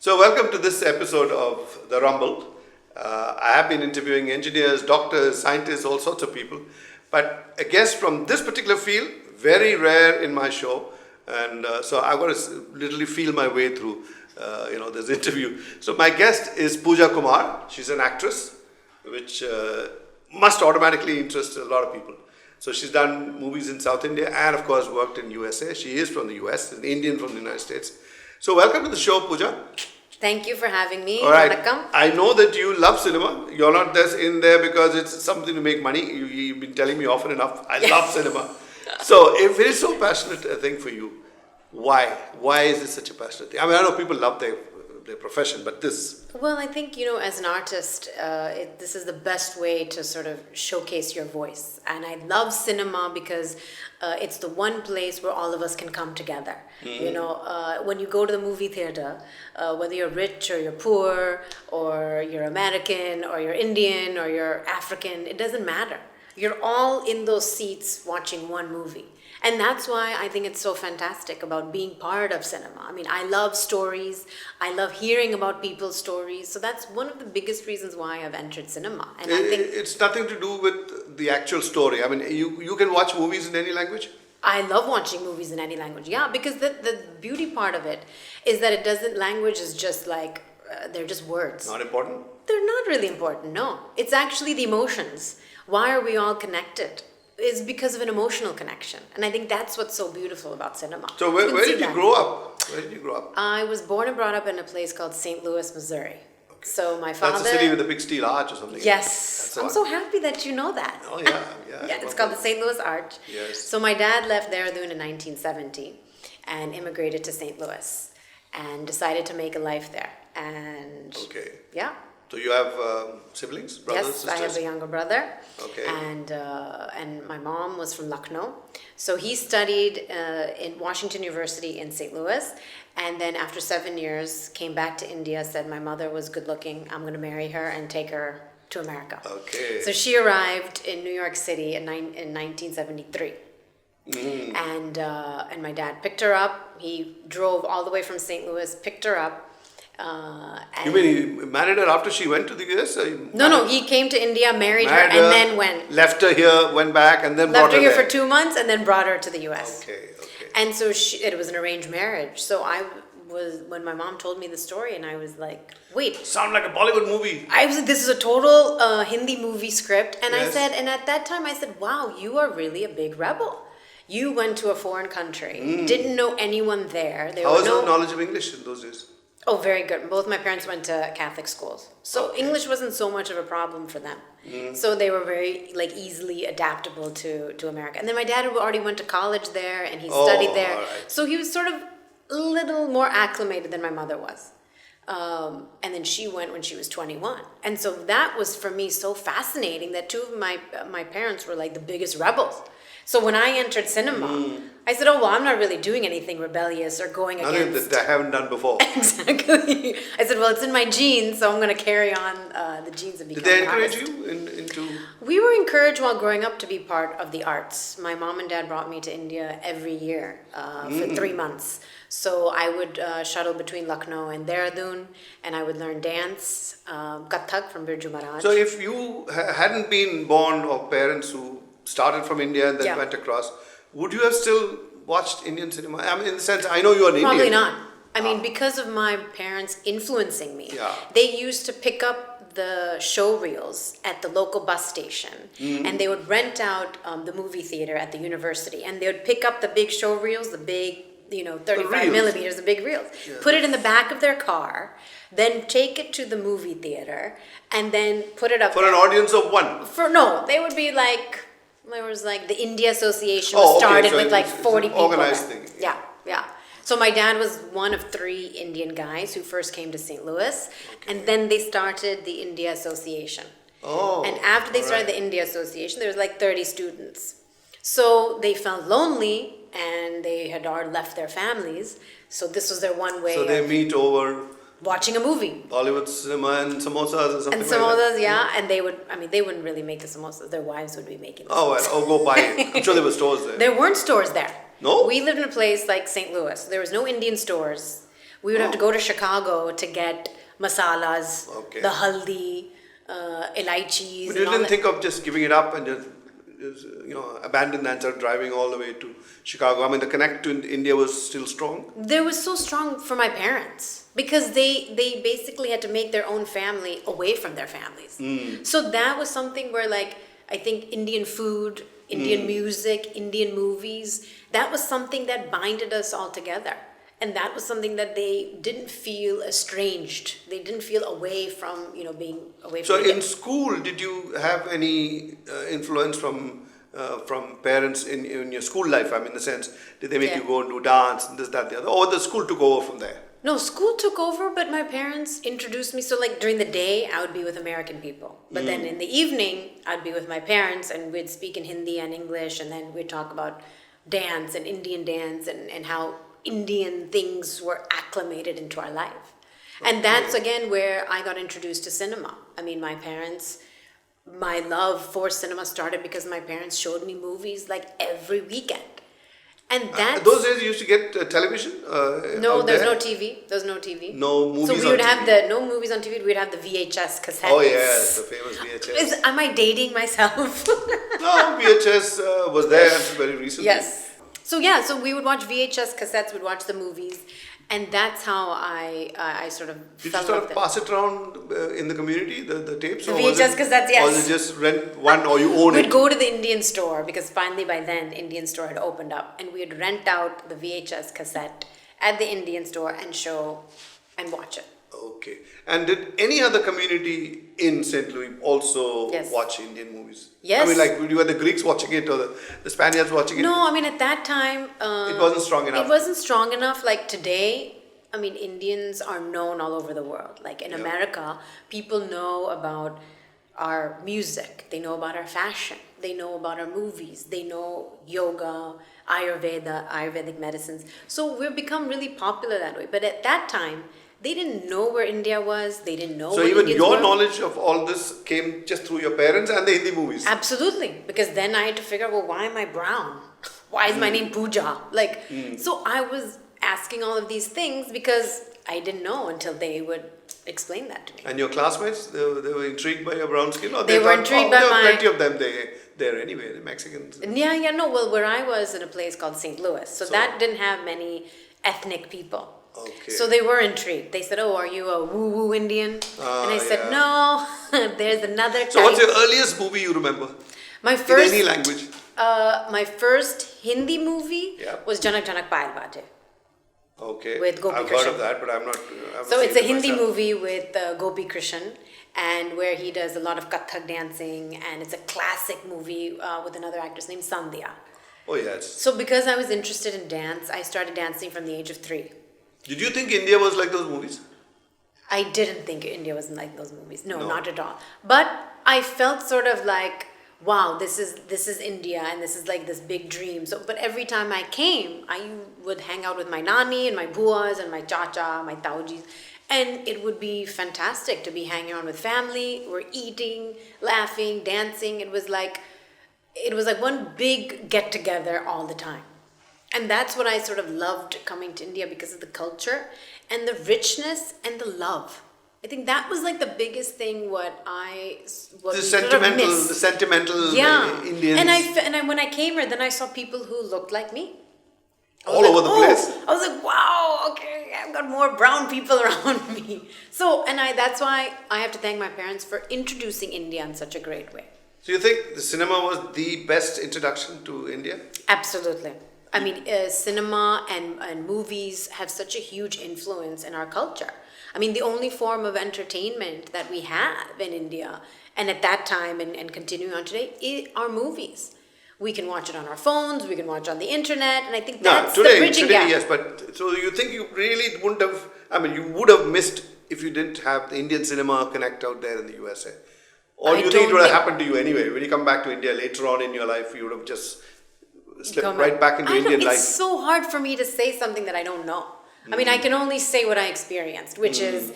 So welcome to this episode of The Rumble. I have been interviewing engineers, doctors, scientists, all sorts of people. But a guest from this particular field, very rare in my show. And so I've got to literally feel my way through this interview. So my guest is Pooja Kumar. She's an actress, which must automatically interest a lot of people. So she's done movies in South India and of course worked in USA. She is from the US, an Indian from the United States. So welcome to the show, Pooja. Thank you for having me. All right. Welcome. I know that you love cinema. You're not just in there because it's something to make money. You've been telling me often enough. I love cinema. So if it is so passionate a thing for you, why? Why is this such a passionate thing? I mean, I know people love their profession, but this... Well, I think, as an artist, this is the best way to sort of showcase your voice. And I love cinema because it's the one place where all of us can come together. When you go to the movie theater, whether you're rich or you're poor, or you're American, or you're Indian, or you're African, it doesn't matter. You're all in those seats watching one movie. And that's why I think it's so fantastic about being part of cinema. I mean, I love stories. I love hearing about people's stories. So that's one of the biggest reasons why I've entered cinema. And I think it's nothing to do with the actual story. I mean, you can watch movies in any language? I love watching movies in any language. Yeah, because the beauty part of it is that language is just like, they're just words. Not important? They're not really important, no. It's actually the emotions. Why are we all connected? Is because of an emotional connection. And I think that's what's so beautiful about cinema. So where did you grow up? Where did you grow up? I was born and brought up in a place called St. Louis, Missouri. Okay. So my father... That's a city with a big steel arch or something. Yes. I'm so happy that you know that. Oh, yeah. Yeah, it's called the St. Louis Arch. Yes. So my dad left Dehradun in 1970 and immigrated to St. Louis and decided to make a life there. And... Okay. Yeah. So you have siblings, brothers, yes, sisters? I have a younger brother. Okay. And my mom was from Lucknow. So he studied in Washington University in St. Louis. And then after 7 years, came back to India, said my mother was good looking. I'm going to marry her and take her to America. Okay. So she arrived in New York City in 1973. Mm. And my dad picked her up. He drove all the way from St. Louis, picked her up. You mean he married her after she went to the US? No, he came to India, married her, and then went. Left her here, went back, and then brought her here there. for 2 months, and then brought her to the US. Okay. And so it was an arranged marriage. So when my mom told me the story, and I was like, wait. Sound like a Bollywood movie. I was like, this is a total Hindi movie script. And yes. at that time I said, wow, you are really a big rebel. You went to a foreign country, didn't know anyone there. How was your knowledge of English in those days? Oh, very good. Both my parents went to Catholic schools. So English wasn't so much of a problem for them. So they were very easily adaptable to America. And then my dad already went to college there and he studied there. Right. So he was sort of a little more acclimated than my mother was. And then she went when she was 21. And so that was for me so fascinating that two of my parents were like the biggest rebels. So when I entered cinema, I said, oh, well, I'm not really doing anything rebellious or going against... Nothing that I haven't done before. Exactly. I said, well, it's in my genes, so I'm going to carry on the genes and become Did they an encourage artist. you into... We were encouraged while growing up to be part of the arts. My mom and dad brought me to India every year for 3 months. So I would shuttle between Lucknow and Dehradun, and I would learn dance, Kathak from Birju Maharaj. So if you hadn't been born of parents who started from India and then went across, would you have still watched Indian cinema? I mean, in the sense, I know you're an Probably Indian. not. I mean, because of my parents influencing me, they used to pick up the show reels at the local bus station, and they would rent out the movie theater at the university, and they would pick up the big show reels, the big, 35 millimeters, the big reels, put it in the back of their car, then take it to the movie theater, and then put it up For an audience of one? They would be like... There was the India Association was started so with 40 people. Organized thing. Yeah. So my dad was one of 3 Indian guys who first came to St. Louis, and then they started the India Association. Oh. And after they started the India Association, there was 30 students. So they felt lonely, and they had already left their families. So this was their one way. So they meet over watching a movie. Bollywood cinema and samosas or something like that. And yeah. And they wouldn't really make the samosas. Their wives would be making the samosas. Go buy it. I'm sure there were stores there. There weren't stores there. No? We lived in a place like St. Louis. There was no Indian stores. We would have to go to Chicago to get masalas, Okay. the haldi, elaichis. But you and all didn't that. think of just giving it up and just abandon that and start driving all the way to Chicago? I mean, the connect to India was still strong. There was so strong for my parents because they basically had to make their own family away from their families. So that was something where, like, I think Indian food, Indian music, Indian movies, that was something that binded us all together. And that was something that they didn't feel estranged. They didn't feel away from, being away from So India. in school, did you have any influence from parents in your school life? I mean, in the sense, did they make Yeah. you go and do dance and this, that, the other? Or the school took over from there? No, school took over, but my parents introduced me. So, like, during the day, I would be with American people. But then in the evening, I'd be with my parents, and we'd speak in Hindi and English, and then we'd talk about dance and Indian dance and how Indian things were acclimated into our life. And that's, again, where I got introduced to cinema. I mean, my love for cinema started because my parents showed me movies, like, every weekend. And that's... Those days you used to get television? No, out there's there? no TV. There's no TV. No movies So we on would TV. have no movies on TV. We'd have the VHS cassettes. Oh yes, the famous VHS. Am I dating myself? No, VHS was there until very recently. Yes. So we would watch VHS cassettes. We'd watch the movies, and that's how I sort of Did you fell in sort love of with it. pass it around in the community, the tapes? The or was VHS it- cassettes, yes. Or was it just rent one or you own We'd it? go to the Indian store because finally by then Indian store had opened up, and we'd rent out the VHS cassette at the Indian store and show and watch it. Okay. And did any other community in St. Louis also Yes. watch Indian movies? Yes. I mean, like, you were the Greeks watching it or the Spaniards watching it? No, I mean at that time It wasn't strong enough. It wasn't strong enough. Like today, I mean, Indians are known all over the world. Like in America, people know about our music. They know about our fashion. They know about our movies. They know yoga, Ayurveda, Ayurvedic medicines. So we've become really popular that way. But at that time, they didn't know where India was. They didn't know So what even Indians your were. knowledge of all this came just through your parents and the Hindi movies? Absolutely, because then I had to figure out, well, why am I brown? Why is my name Pooja? Like, so I was asking all of these things because I didn't know until they would explain that to me. And your classmates, they were intrigued by your brown skin? Or They were thought, intrigued by there were my- plenty of them there anyway, the Mexicans. Yeah, no, well, where I was in a place called St. Louis, so that didn't have many ethnic people. Okay. So they were intrigued. They said, oh, are you a woo-woo Indian? And I said, yeah. no, there's another So what's type. your earliest movie you remember? My In first, any language? my first Hindi movie Yeah. was Janak Janak Payal Bate. Okay. With Gopi I've Krishnan. heard of that, but I'm not... I haven't So seen it's a it Hindi myself. movie with Gopi Krishnan, and where he does a lot of Kathak dancing, and it's a classic movie with another actress named Sandhya. Oh, yes. So because I was interested in dance, I started dancing from the age of 3. Did you think India was like those movies? I didn't think India was like those movies. No, No. not at all. But I felt sort of like, wow, this is India, and this is like this big dream. So, but every time I came, I would hang out with my nani and my buas and my chacha, my taujis, and it would be fantastic to be hanging around with family. We're eating, laughing, dancing. It was like one big get together all the time. And that's what I sort of loved coming to India, because of the culture and the richness and the love. I think that was like the biggest thing what we The sort of missed. sentimental Yeah. Indians. And when I came here, then I saw people who looked like me. I was All like, over the "Oh." place. I was like, wow, okay, I've got more brown people around me. So, that's why I have to thank my parents for introducing India in such a great way. So you think the cinema was the best introduction to India? Absolutely. I mean, cinema and movies have such a huge influence in our culture. I mean, the only form of entertainment that we have in India, and at that time and continuing on today, are movies. We can watch it on our phones, we can watch it on the internet, and I think that's the bridging gap. Yes, but so you think you really wouldn't have, I mean, you would have missed if you didn't have the Indian cinema connect out there in the USA? Or I you think don't it would have think- happened to you anyway? When you come back to India later on in your life, you would have just slipped Come right on. back into I don't- Indian It's life. so hard for me to say something that I don't know. I mean, I can only say what I experienced, which is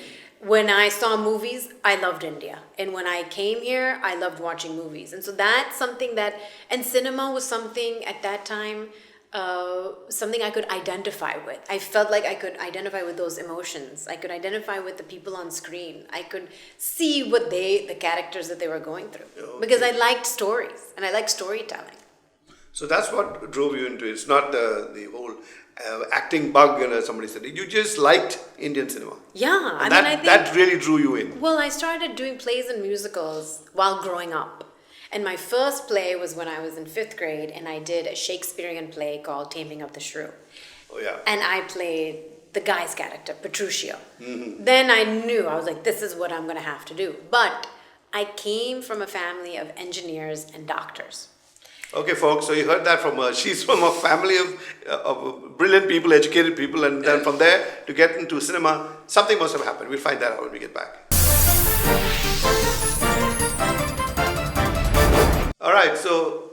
when I saw movies, I loved India. And when I came here, I loved watching movies. And so that's something and cinema was something at that time something I could identify with. I felt like I could identify with those emotions. I could identify with the people on screen. I could see what the characters that they were going through. Okay. Because I liked stories and I liked storytelling. So that's what drove you into it. It's not the whole acting bug, somebody said. You just liked Indian cinema. Yeah, And I think that really drew you in. Well, I started doing plays and musicals while growing up. And my first play was when I was in 5th grade, and I did a Shakespearean play called Taming of the Shrew. Oh, yeah. And I played the guy's character, Petruchio. Mm-hmm. Then I knew, I was like, this is what I'm going to have to do. But I came from a family of engineers and doctors. Okay, folks, so you heard that from her. She's from a family of brilliant people, educated people, and then from there to get into cinema, something must have happened. We'll find that out when we get back. All right, so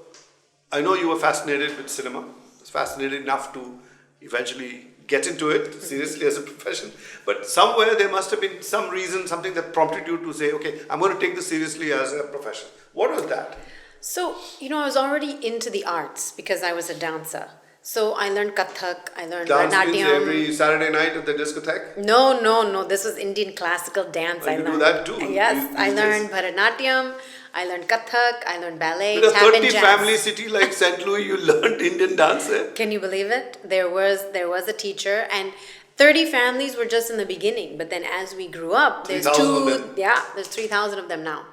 I know you were fascinated with cinema. It's fascinated enough to eventually get into it seriously as a profession. But somewhere there must have been some reason, something that prompted you to say, okay, I'm going to take this seriously as a profession. What was that? So, I was already into the arts because I was a dancer. So I learned Kathak, I learned Dance means Bharatanatyam. every Saturday night at the discotheque? No. This was Indian classical dance. Oh, I you learned. do that too? Yes, I These learned days? Bharatanatyam, I learned Kathak, I learned ballet, In a tap and 30 jazz. family city like St. Louis, you learned Indian dance there? Can you believe it? There was a teacher, and 30 families were just in the beginning. But then as we grew up, there's 3,000 of them. there's 3,000 of them now.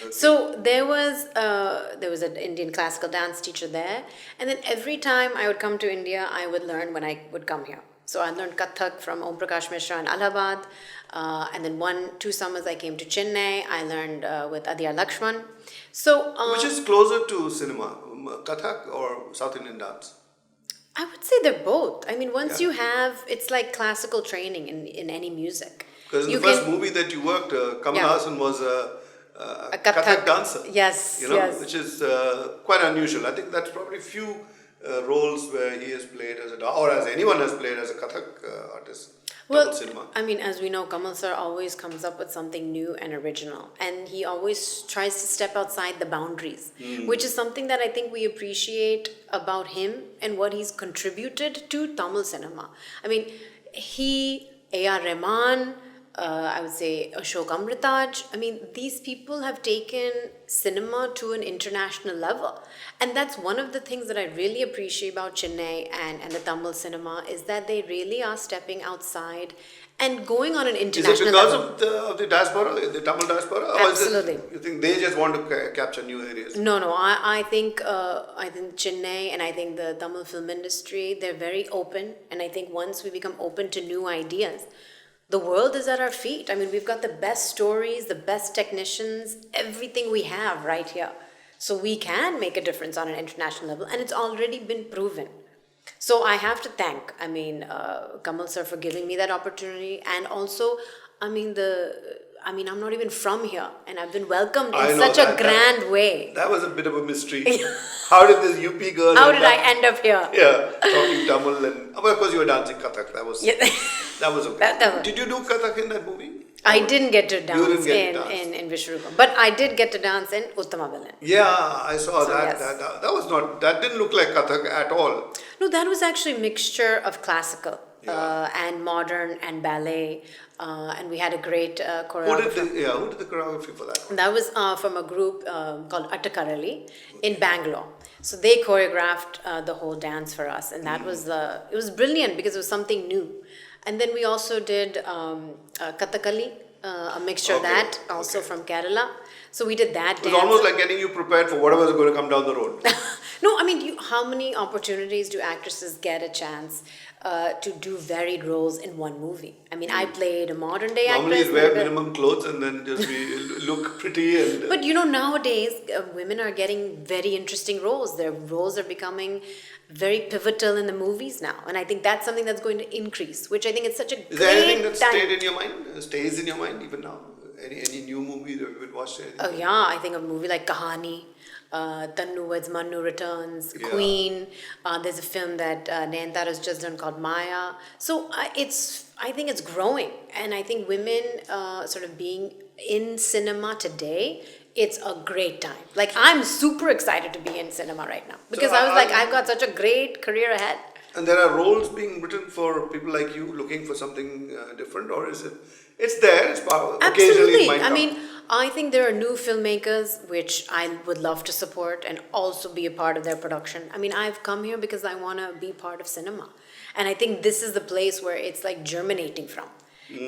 Okay. So there was an Indian classical dance teacher there, and then every time I would come to India, I would learn when I would come here. So I learned Kathak from Om Prakash Mishra in Allahabad, and then 2 summers I came to Chennai. I learned with Adya Lakshman. So Which is closer to cinema, Kathak or South Indian dance? I would say they're both. I mean, once Yeah. you have, it's like classical training in any music. Because in You the first can- movie that you worked, Kamal Yeah. Haasan was a Kathak. Kathak dancer. Yes, yes. Which is quite unusual. I think that's probably few roles where he has played as or as anyone has played as a Kathak artist. Well, cinema. I mean, as we know, Kamal sir always comes up with something new and original, and he always tries to step outside the boundaries, which is something that I think we appreciate about him and what he's contributed to Tamil cinema. I mean, A.R. Rahman, I would say Ashok Amritaj. I mean, these people have taken cinema to an international level. And that's one of the things that I really appreciate about Chennai and the Tamil cinema is that they really are stepping outside and going on an Is international it because level. of the diaspora, the Tamil diaspora? Or is Absolutely. it, you think they just want to capture new areas? No, I think Chennai and I think the Tamil film industry, they're very open. And I think once we become open to new ideas, the world is at our feet. I mean, we've got the best stories, the best technicians, everything we have right here. So we can make a difference on an international level, and it's already been proven. So I have to thank, Kamal sir for giving me that opportunity, and also, I'm not even from here, and I've been welcomed I in know such a that. grand way. That was a bit of a mystery. How did this UP girl How end did I up- end up here? Yeah, talking Tamil and of course you were dancing Kathak. That was Yeah. that was okay. That- Did you do Kathak in that movie? I didn't get to dance, didn't get to dance. in Vishwaroopam, but I did get to dance in Uttama Villain. Yeah, I saw So, that. yes. That was not. That didn't look like Kathak at all. No, that was actually a mixture of classical Yeah. and modern and ballet, and we had a great Who choreographer. did the choreography for that? That was from a group called Attakarali in Bangalore. So they choreographed the whole dance for us, and that was it was brilliant because it was something new. And then we also did Kathakali, a mixture of Okay, that, also from Kerala. So we did that It was dance. almost like getting you prepared for whatever is going to come down the road. No, I mean, how many opportunities do actresses get a chance to do varied roles in one movie? I mean, I played a modern day Normally, actress. you wear then a- minimum clothes and then just look pretty and. But nowadays, women are getting very interesting roles. Their roles are becoming very pivotal in the movies now. And I think that's something that's going to increase, which I think is such a Is there anything great that time. stayed in your mind, stays in your mind even now? Any new movie that you would watch? Oh yeah, I think a movie like Kahani, Tannu Weds Mannu Returns, Yeah. Queen. There's a film that Nayanthara has just done called Maya. So I think it's growing, and I think women sort of being in cinema today it's a great time. Like, I'm super excited to be in cinema right now because So, I was like, I've got such a great career ahead. And there are roles being written for people like you looking for something different, or is it? It's there. It's occasionally Absolutely. it might I come. mean, I think there are new filmmakers which I would love to support and also be a part of their production. I mean, I've come here because I want to be part of cinema. And I think this is the place where it's like germinating from.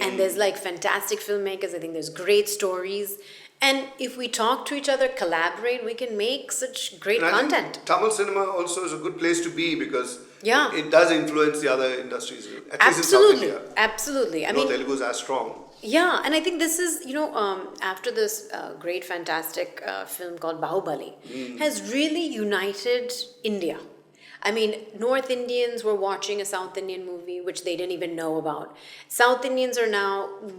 And there's like fantastic filmmakers. I think there's great stories. And if we talk to each other, collaborate, we can make such great And I think content. Tamil cinema also is a good place to be because Yeah. it does influence the other industries, at least in South Absolutely. India. Absolutely. I You know, mean, Telugu is as strong. yeah, and I think this is, after this great, fantastic film called Bahubali, has really united India. I mean, North Indians were watching a South Indian movie, which they didn't even know about. South Indians are now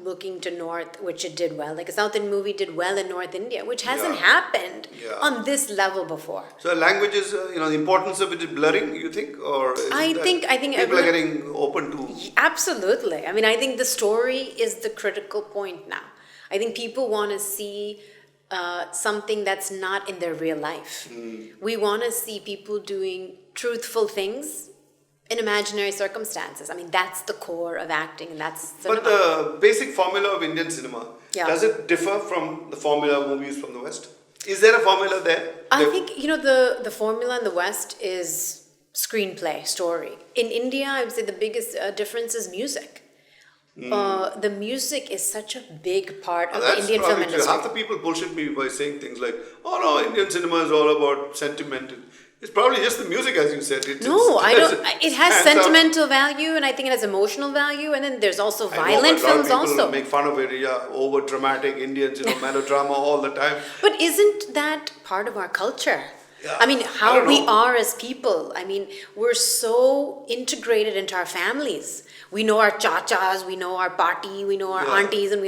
looking to North, which it did well. Like a South Indian movie did well in North India, which hasn't happened on this level before. So languages, the importance of it is blurring, you think? Or is it I that think people are getting open to... Absolutely. I mean, I think the story is the critical point now. I think people want to see something that's not in their real life. We want to see people doing truthful things in imaginary circumstances. I mean, that's the core of acting, and that's cinema. But the basic formula of Indian cinema, Yeah. does it differ from the formula of movies from the West? Is there a formula there? I think, the formula in the West is screenplay, story. In India, I would say the biggest difference is music. The music is such a big part of the Indian film industry. Half the people bullshit me by saying things like, oh no, Indian cinema is all about sentiment. It's probably just the music, as you said. I don't. It has stands out. sentimental value, and I think it has emotional value, and then there's also violent films a lot of people also. make fun of it, over dramatic Indians, melodrama all the time. But isn't that part of our culture? Yeah, I mean, I how don't we know. are as people. I mean, we're so integrated into our families. We know our chachas, we know our party, we know our aunties, and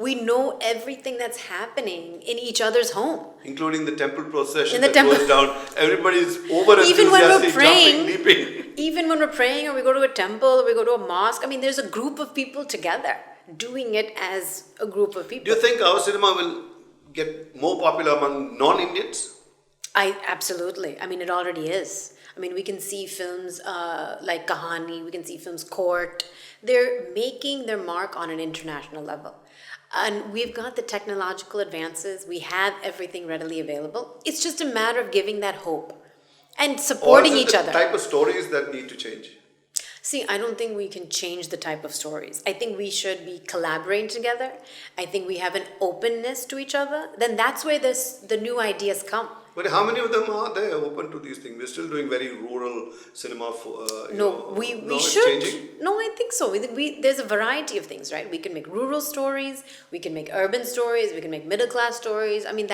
we know everything that's happening in each other's home. Including the temple procession In the that temple. goes down. Everybody's over Even when we're enthusiastic, praying, jumping, leaping. even when we're praying or we go to a temple or we go to a mosque, I mean, there's a group of people together doing it as a group of people. Do you think our cinema will get more popular among non-Indians? Absolutely. I mean, it already is. I mean, we can see films like Kahani, we can see films Court. They're making their mark on an international level. And we've got the technological advances. We have everything readily available. It's just a matter of giving that hope and supporting Or is it each the other. type of stories that need to change? See, I don't think we can change the type of stories. I think we should be collaborating together. I think we have an openness to each other. Then that's where the new ideas come. But how many of them are there open to these things? We're still doing very rural cinema. We it's should. changing? No, I think so. There's a variety of things, right? We can make rural stories, we can make urban stories, we can make middle class stories. I mean,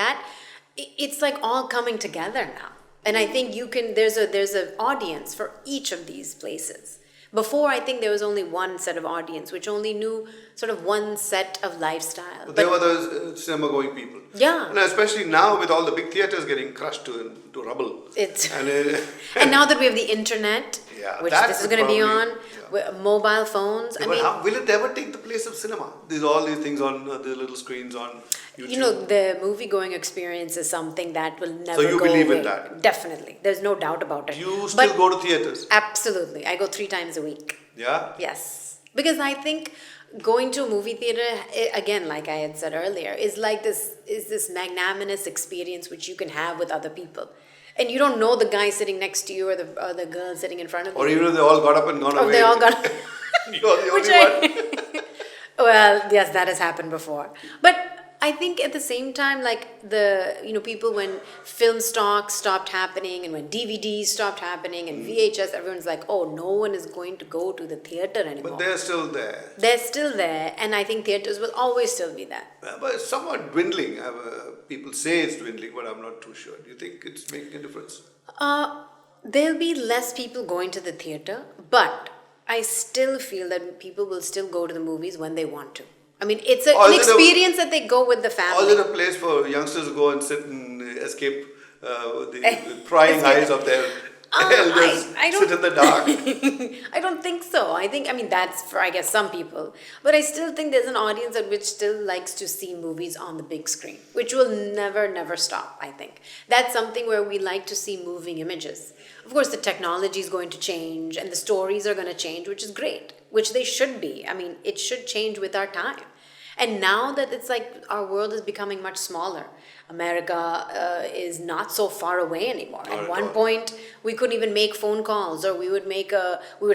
it's like all coming together now. And I think there's an audience for each of these places. Before, I think there was only one set of audience, which only knew sort of one set of lifestyle. They were the cinema-going people. Yeah. And especially now with all the big theatres getting crushed to rubble. And now that we have the internet, Yeah, which that this is would going to be probably- on, with mobile phones. But will it ever take the place of cinema? All these things on the little screens on YouTube. The movie-going experience is something that will never So you go believe away. in that? Definitely. There's no doubt about it. You still go to theatres? Absolutely. I go 3 times a week. Yeah? Yes. Because I think going to a movie theater, again, like I had said earlier, is this magnanimous experience which you can have with other people. And you don't know the guy sitting next to you or the girl sitting in front of you. Or even if they all got up and gone away. They all got... You're the only one. Well, yes, that has happened before. But I think at the same time, like people, when film stocks stopped happening and when DVDs stopped happening and VHS, everyone's like, oh, no one is going to go to the theater anymore. But they're still there. They're still there, and I think theaters will always still be there. But it's somewhat dwindling. People say it's dwindling, but I'm not too sure. Do you think it's making a difference? There'll be less people going to the theater, but I still feel that people will still go to the movies when they want to. I mean, it's an experience that they go with the family. Or is it a place for youngsters to go and sit and escape the prying eyes of their elders I don't sit in the dark. I don't think so. I mean, that's for, I guess, some people. But I still think there's an audience that which still likes to see movies on the big screen, which will never, never stop, I think. That's something where we like to see moving images. Of course, the technology is going to change and the stories are going to change, which is great, which they should be. I mean, it should change with our time. And now that it's like our world is becoming much smaller, America is not so far away anymore. At one point, we couldn't even make phone calls, or we would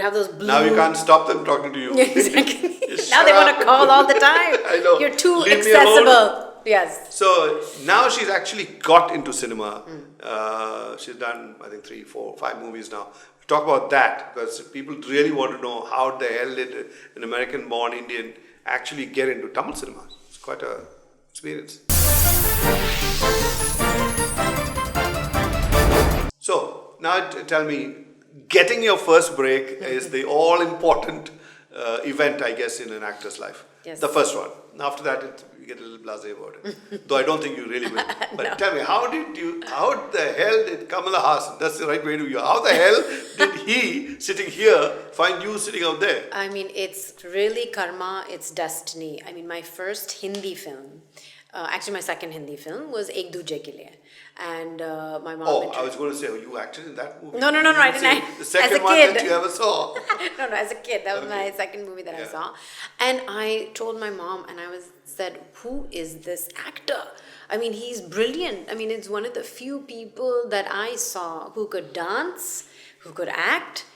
have those blue. Now you can't stop them talking to you. Yeah, exactly. Just Now shut they want up. to call all the time. I know. You're too Leave me alone. accessible. Yes. So now she's actually got into cinema. She's done, I think, 3, 4, 5 movies now. Talk about that, because people really want to know how the hell did an American-born Indian actually get into Tamil cinema. It's quite a experience. So now tell me, getting your first break is the all-important event, I guess, in an actor's life. Yes. The first one. After that, you get a little blasé about it. Though I don't think you really will. But No. tell me, how the hell did Kamal Haasan, that's the right way to use, how the hell did he, sitting here, find you sitting out there? I mean, it's really karma, it's destiny. I mean, my first Hindi film, actually my second Hindi film was Ek Duje Ke Liye. And my mom... Oh, I was going to say, you acted in that movie? No, I didn't. The second as a one kid. that you ever saw. No, as a kid. That was my second movie that I saw. And I told my mom, and I said, who is this actor? I mean, he's brilliant. I mean, it's one of the few people that I saw who could dance, who could act,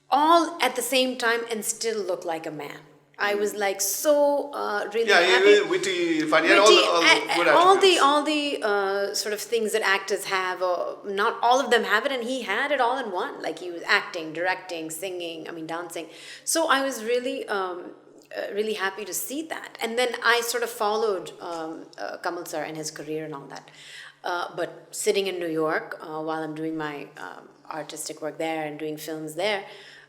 all at the same time and still look like a man. I was like so really happy. Witty, funny, and all the good attributes. all the sort of things that actors have, or not all of them have it, and he had it all in one. Like he was acting, directing, singing, I mean dancing. So I was really really happy to see that. And then I sort of followed Kamal sir and his career and all that. But sitting in New York while I'm doing my artistic work there and doing films there,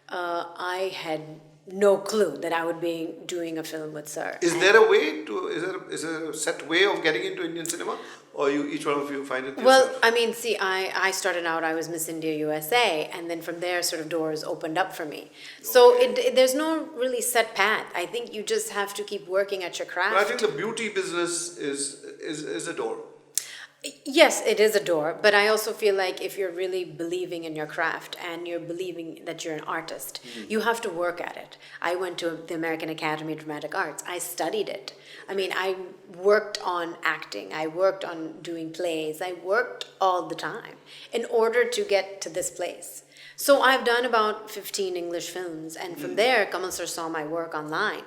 I had no clue that I would be doing a film with sir. Is there a way to, is there a set way of getting into Indian cinema? Or each one of you find it yourself? Well, I mean, see, I started out, I was Miss India USA, and then from there sort of doors opened up for me. So there's no really set path. I think you just have to keep working at your craft. But I think the beauty business is a door. Yes, it is a door, but I also feel like if you're really believing in your craft and you're believing that you're an artist, you have to work at it. I went to the American Academy of Dramatic Arts. I studied it. I mean, I worked on acting. I worked on doing plays. I worked all the time in order to get to this place. So I've done about 15 English films, and from there, Kamal sir saw my work online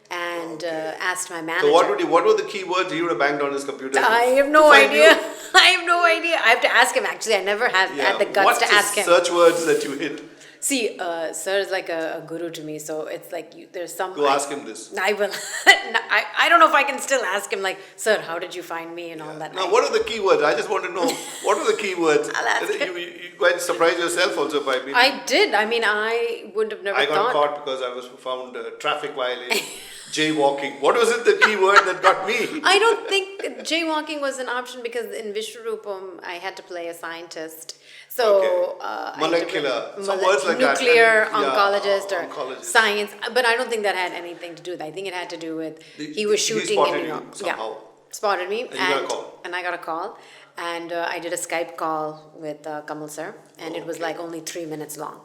and asked my manager. So what were the keywords he would have banged on his computer? I have no idea. I have no idea. I have to ask him. Actually, I never have had the guts to ask him. What's the search words that you hit? See, sir is like a guru to me, so it's like there's some... Go ask him this. I will. I don't know if I can still ask him, like, sir, how did you find me and all that. Now, what are the keywords? I just want to know, what are the keywords? I'll ask him. You quite surprised yourself also by me. I did. I mean, I would have never I thought... got caught because I was found traffic violation, jaywalking. What was it, the keyword that got me? I don't think jaywalking was an option because in Vishwaroopam, I had to play a scientist. So, molecular, some words like nuclear that. oncologist or oncologist. Science, but I don't think that had anything to do with it. I think it had to do with he was shooting spotted in New you York. somehow. Spotted me, And you got a call. and I got a call, and I did a Skype call with Kamal sir, and it was like only 3 minutes long.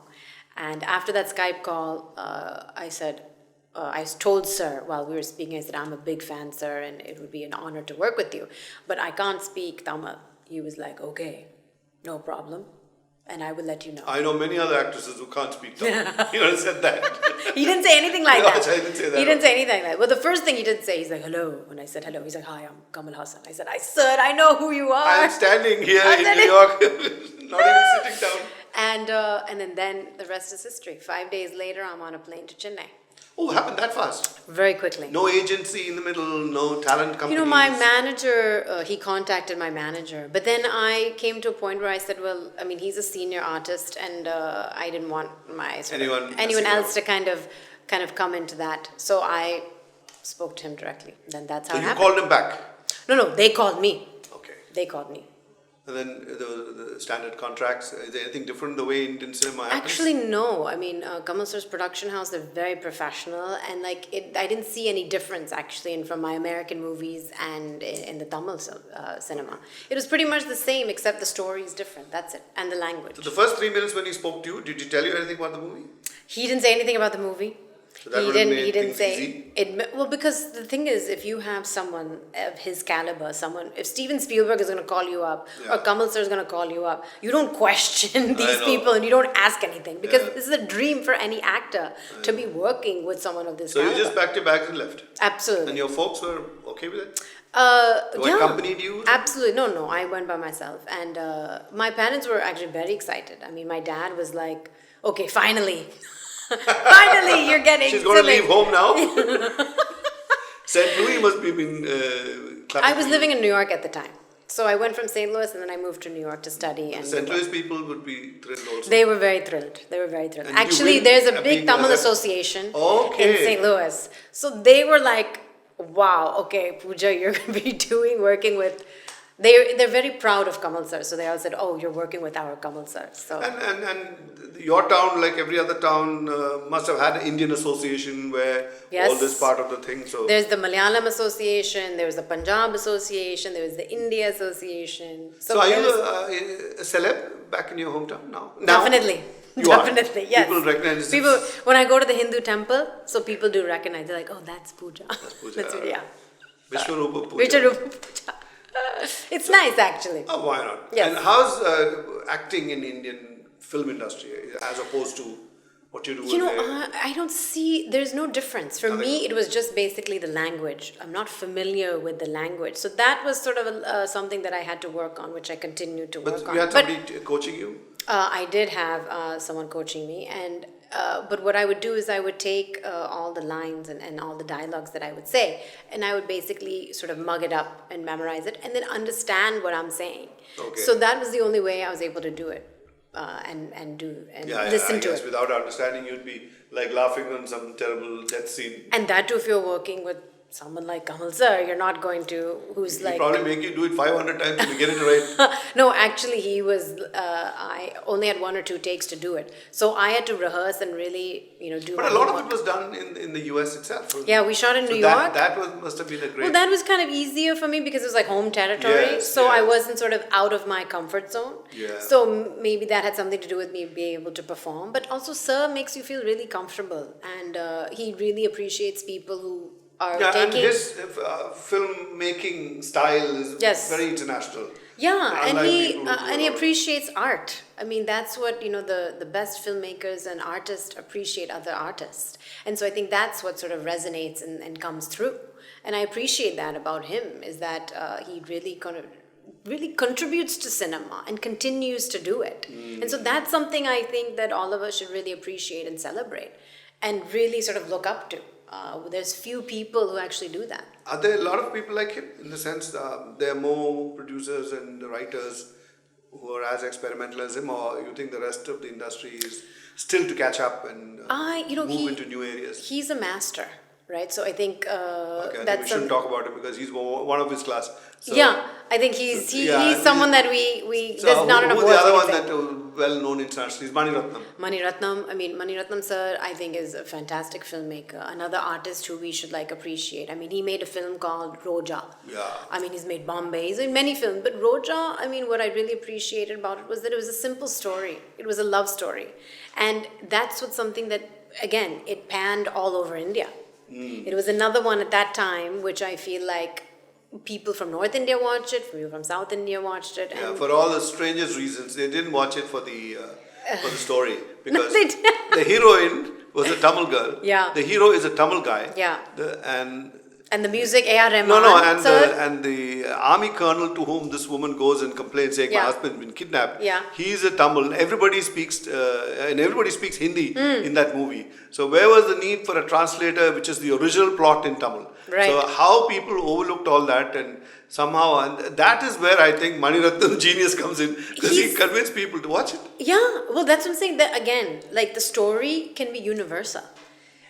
And after that Skype call, I said, I told sir while we were speaking, I said, I'm a big fan, sir, and it would be an honor to work with you, but I can't speak Tamil. He was like, okay, no problem. And I will let you know. I know many other actresses who can't speak Tamil. He would have said that. He didn't say anything like that. I didn't say that. He didn't say anything like that. Well, the first thing he did say, he's like, hello. When I said hello, he's like, hi, I'm Kamal Haasan. I said, sir, I know who you are. I'm standing here in New York, not even sitting down. And then the rest is history. 5 days later, I'm on a plane to Chennai. Oh, it happened that fast? Very quickly. No agency in the middle, no talent company. You know, my manager, he contacted my manager. But then I came to a point where I said, well, I mean, he's a senior artist, and I didn't want anyone else to kind of come into that. So I spoke to him directly. Then that's how it happened. So you called him back? No, they called me. Okay. They called me. And then the standard contracts? Is there anything different the way Indian cinema happens? Actually, no. I mean, Kamal sir's production house, they're very professional, and like I didn't see any difference actually in from my American movies and in the Tamil cinema. It was pretty much the same, except the story is different. That's it, and the language. So the first 3 minutes when he spoke to you, did he tell you anything about the movie? He didn't say anything about the movie. So that would have made He didn't things say easy? it. Well, because the thing is, if you have someone of his caliber, if Steven Spielberg is going to call you up, Yeah. or Kamal sir is going to call you up, you don't question these know. people and you don't ask anything, because Yeah. this is a dream for any actor to be working with someone of this So caliber. you just packed your bags and left? Absolutely. And your folks were okay with it? Who Yeah, accompanied you? absolutely. No, I went by myself, and my parents were actually very excited. I mean, my dad was like, "Okay, finally, finally, you're getting." She's going to leave home now? St. Louis must be been clapping I was for you. living in New York at the time, so I went from St. Louis and then I moved to New York to study. And St. Louis people would be thrilled also. they were very thrilled. They were very thrilled. And did you Actually, win there's a a big big, Tamil uh, association Okay. in St. Louis, so they were like, "Wow, okay, Pooja, you're going to be working with." They're very proud of Kamal sir, so they all said, "Oh, you're working with our Kamal sir." So And your town, like every other town, must have had an Indian association where Yes. all this part of the thing. So there's the Malayalam Association, there was the Punjab Association, there was the India Association. So are there you was- a celeb back in your hometown now? Definitely. You are? Definitely, yes. People recognize it. People, when I go to the Hindu temple, so people do recognize. They're like, "Oh, that's Pooja." Pooja. That's it, yeah. Vishwaroopam Pooja. Vishwaroopam Pooja. It's nice, actually. Oh, why not? Yes. And how's acting in Indian film industry as opposed to what you do You know, there? I don't see, there's no difference. For Nothing. me, it was just basically the language. I'm not familiar with the language. So that was sort of something that I had to work on, which I continued to But work on. you had somebody coaching you? I did have someone coaching me, and but what I would do is I would take all the lines and all the dialogues that I would say, and I would basically sort of mug it up and memorize it, and then understand what I'm saying. Okay. So that was the only way I was able to do it, and listen I to guess it. without understanding, you'd be like laughing on some terrible death scene. And that too, if you're working with someone like Kamal sir, you're not going to, who's He'd like... probably make you do it 500 times to get it right. No, actually, he was. I only had 1 or 2 takes to do it, so I had to rehearse and really, do. But my a lot of homework. it was done in the US itself. Yeah, we shot in So New that, York. That must have been a great. Well, that was kind of easier for me because it was like home territory, Yes, so I yes. wasn't sort of out of my comfort zone. Yeah. So maybe that had something to do with me being able to perform. But also, sir makes you feel really comfortable, and he really appreciates people who are Yeah, and taking. his filmmaking style is Yes. very international. Yeah, and Unlike he people who do and he a lot of- appreciates art. I mean, that's what the best filmmakers and artists appreciate other artists, and so I think that's what sort of resonates and comes through. And I appreciate that about him, is that he really really contributes to cinema and continues to do it. And so that's something I think that all of us should really appreciate and celebrate, and really sort of look up to. There's few people who actually do that. Are there a lot of people like him in the sense there are more producers and writers who are as experimental as him, or you think the rest of the industry is still to catch up and move into new areas? He's a master, right? So I think Okay, I think we that's shouldn't talk about him because he's one of his class. So, yeah, I think he's someone that we So there's not enough who words. the other we one can say. that well known internationally is Mani Ratnam. Mani Ratnam sir, I think, is a fantastic filmmaker. Another artist who we should appreciate. I mean, he made a film called Roja. Yeah. I mean, he's made Bombay. He's made many films, but Roja, I mean, what I really appreciated about it was that it was a simple story. It was a love story, and that's something that, again, it panned all over India. It was another one at that time, which I feel like people from North India watched it, people from South India watched it. Yeah, And for all the strangest reasons, they didn't watch it for the story because they didn't. the heroine was a Tamil girl. Yeah. The hero is a Tamil guy. Yeah. And the music, A.R. Rahman. no, and sir. the army colonel to whom this woman goes and complains, saying, Yeah. "My husband's been kidnapped." Yeah. He's a Tamil. Everybody speaks Hindi in that movie. So where was the need for a translator, which is the original plot in Tamil? Right. So how people overlooked all that, and somehow, and that is where I think Mani Ratnam's genius comes in, because he convinced people to watch it. Yeah, well, that's what I'm saying. That again, the story can be universal.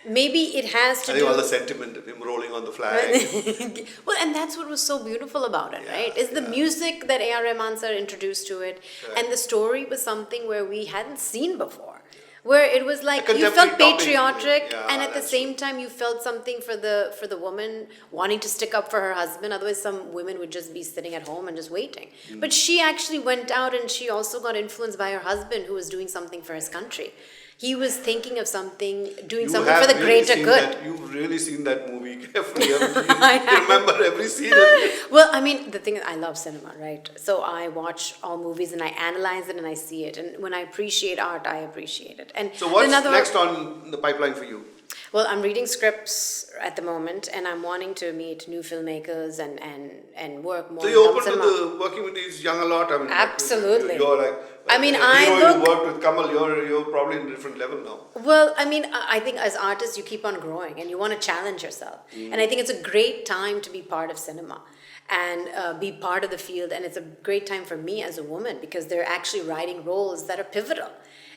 maybe it has to I think all the sentiment of him rolling on the flag. well, and that's what was so beautiful about it, right? Is the music that A.R. Rahman sir introduced to it, and the story was something where we hadn't seen before. Where it was like you felt patriotic, and at the same time you felt something for the woman wanting to stick up for her husband. Otherwise, some women would just be sitting at home and just waiting. But she actually went out, and she also got influenced by her husband, who was doing something for his country. He was thinking of something, doing something for the greater good. You've really seen that movie carefully, haven't you? You remember every scene. Well, I mean, the thing is, I love cinema, right? So I watch all movies and I analyze it and I see it. And when I appreciate art, I appreciate it. And so what's next on the pipeline for you? Well, I'm reading scripts at the moment, and I'm wanting to meet new filmmakers and work more. So you're open to working with these young a lot? I mean, absolutely. You're like, I mean, you worked with Kamal. You're probably in a different level now. Well, I mean, I think as artists, you keep on growing, and you want to challenge yourself. And I think it's a great time to be part of cinema and be part of the field. And it's a great time for me as a woman, because they're actually writing roles that are pivotal.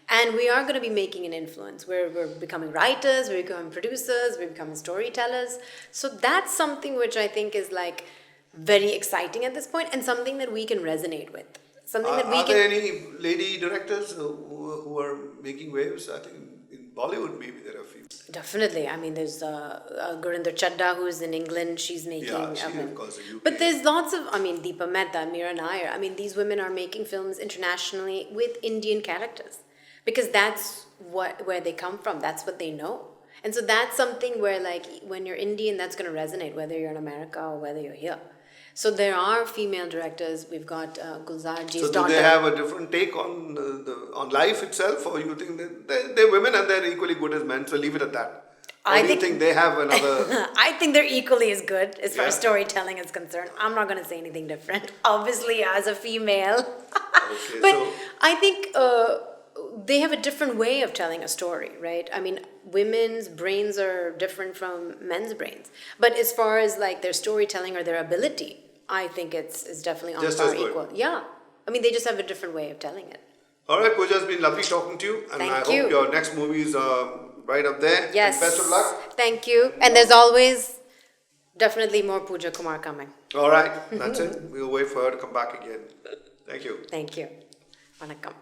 And we are going to be making an influence. We're becoming writers, we're becoming producers, we're becoming storytellers. So that's something which I think is like very exciting at this point, and something that we can resonate with. Something that we are there any lady directors who are making waves? I think in Bollywood maybe there are a few. Definitely. I mean, there's Gurinder Chadda, who is in England. She's making... Yeah, she of course UK. But there's lots of... I mean, Deepa Mehta, Meera Nair. I mean, these women are making films internationally with Indian characters. Because that's where they come from. That's what they know. And so that's something where, like, when you're Indian, that's going to resonate, whether you're in America or whether you're here. So there are female directors. We've got Gulzar Ji's daughter. So do they have a different take on life itself, or you think that they're women and they're equally good as men, so leave it at that? Or do you think they have another... I think they're equally as good as far as storytelling is concerned. I'm not going to say anything different, obviously, as a female. Okay, but I think... they have a different way of telling a story, right? I mean, women's brains are different from men's brains. But as far as like their storytelling or their ability, I think it's definitely on par equal. Yeah. I mean, they just have a different way of telling it. All right, Pooja, it's been lovely talking to you. And I hope your next movies are right up there. Yes. And best of luck. Thank you. And there's always definitely more Pooja Kumar coming. All right. That's it. We'll wait for her to come back again. Thank you. Thank you. Vanakkam.